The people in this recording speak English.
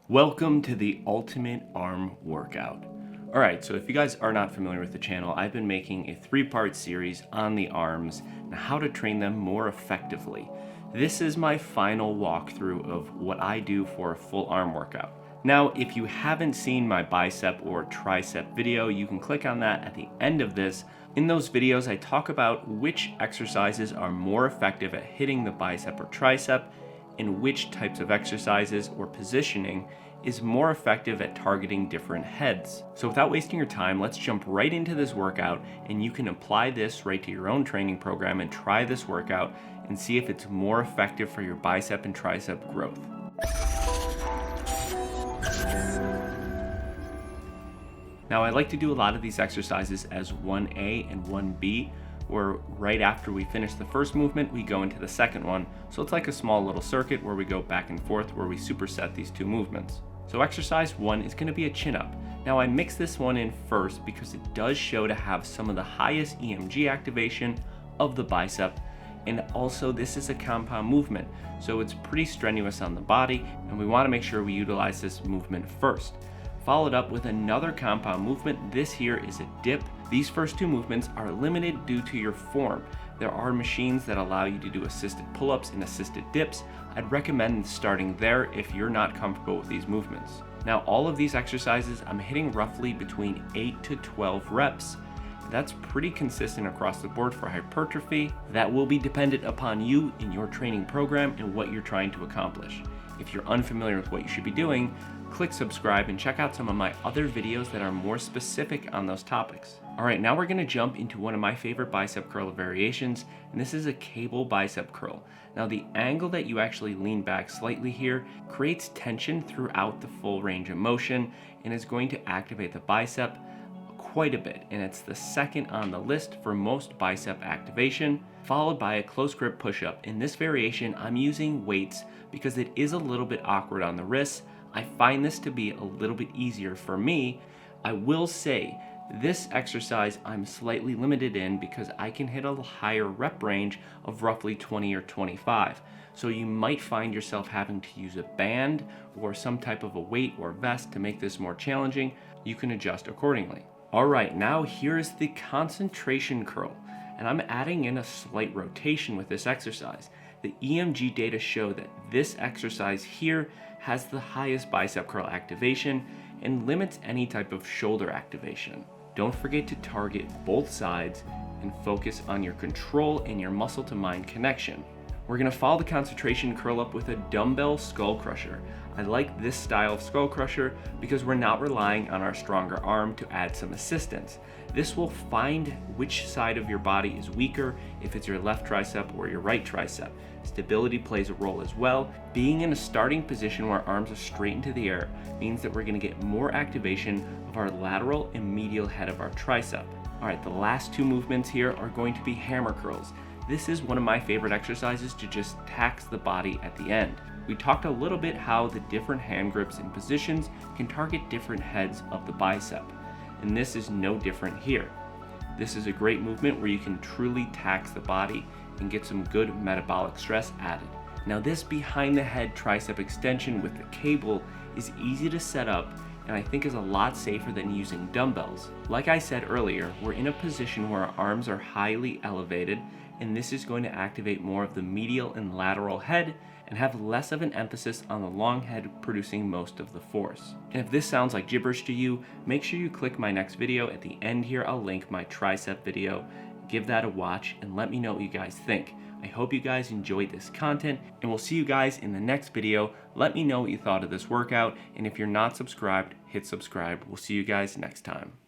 Welcome to the ultimate arm workout. All right, so if you guys are not familiar with the channel, I've been making a 3-part series on the arms and how to train them more effectively. This is my final walkthrough of what I do for a full arm workout. Now, if you haven't seen my bicep or tricep video, you can click on that at the end of this. In those videos, I talk about which exercises are more effective at hitting the bicep or tricep, and which types of exercises or positioning is more effective at targeting different heads. So without wasting your time, let's jump right into this workout, and you can apply this right to your own training program and try this workout and see if it's more effective for your bicep and tricep growth. Now, I like to do a lot of these exercises as 1A and 1B, where right after we finish the first movement, we go into the second one. So it's like a small little circuit where we go back and forth where we superset these two movements. So exercise 1 is gonna be a chin up. Now I mix this one in first because it does show to have some of the highest EMG activation of the bicep. And also this is a compound movement, so it's pretty strenuous on the body, and we wanna make sure we utilize this movement first. Followed up with another compound movement. This here is a dip. These first two movements are limited due to your form. There are machines that allow you to do assisted pull-ups and assisted dips. I'd recommend starting there if you're not comfortable with these movements. Now, all of these exercises, I'm hitting roughly between 8 to 12 reps. That's pretty consistent across the board for hypertrophy. That will be dependent upon you in your training program and what you're trying to accomplish. If you're unfamiliar with what you should be doing, click subscribe and check out some of my other videos that are more specific on those topics. All right, now we're gonna jump into one of my favorite bicep curl variations, and this is a cable bicep curl. Now, the angle that you actually lean back slightly here creates tension throughout the full range of motion and is going to activate the bicep quite a bit, and it's the second on the list for most bicep activation, followed by a close grip push-up. In this variation, I'm using weights because it is a little bit awkward on the wrists. I find this to be a little bit easier for me. I will say this exercise I'm slightly limited in because I can hit a higher rep range of roughly 20 or 25. So you might find yourself having to use a band or some type of a weight or vest to make this more challenging. You can adjust accordingly. All right, now here's the concentration curl, and I'm adding in a slight rotation with this exercise. The EMG data show that this exercise here has the highest bicep curl activation and limits any type of shoulder activation. Don't forget to target both sides and focus on your control and your muscle to mind connection. We're gonna follow the concentration curl up with a dumbbell skull crusher. I like this style of skull crusher because we're not relying on our stronger arm to add some assistance. This will find which side of your body is weaker, if it's your left tricep or your right tricep. Stability plays a role as well. Being in a starting position where arms are straight into the air means that we're gonna get more activation of our lateral and medial head of our tricep. All right, the last two movements here are going to be hammer curls. This is one of my favorite exercises to just tax the body at the end. We talked a little bit how the different hand grips and positions can target different heads of the bicep, and this is no different here. This is a great movement where you can truly tax the body and get some good metabolic stress added. Now, this behind the head tricep extension with the cable is easy to set up, and I think is a lot safer than using dumbbells. Like I said earlier, we're in a position where our arms are highly elevated, and this is going to activate more of the medial and lateral head and have less of an emphasis on the long head producing most of the force. And if this sounds like gibberish to you, make sure you click my next video. At the end here, I'll link my tricep video. Give that a watch and let me know what you guys think. I hope you guys enjoyed this content, and we'll see you guys in the next video. Let me know what you thought of this workout, and if you're not subscribed, hit subscribe. We'll see you guys next time.